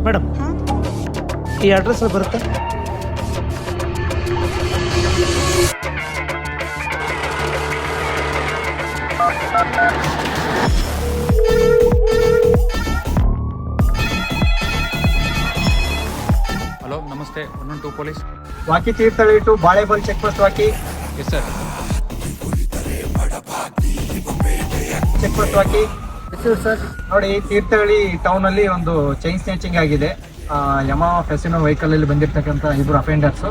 Madam, ಈ address ಬರುತ್ತಾ? Hello, ನಮಸ್ತೆ. 112 police. Walkie Tirthahalli to Balebail check post walkie. Yes sir. Check post walkie sir. ನೋಡಿ, Tirthahalli town ಅಲ್ಲಿ ಒಂದು ಚೈನ್ ಸ್ನ್ಯಾಚಿಂಗ್ ಆಗಿದೆ. ಯಮಾ ಫೆಸಿನೋ ವೆಹಿಕಲ್ ಅಲ್ಲಿ ಬಂದಿರತಕ್ಕಂತ ಇಬ್ರು ಅಫೆಂಡರ್ಸ್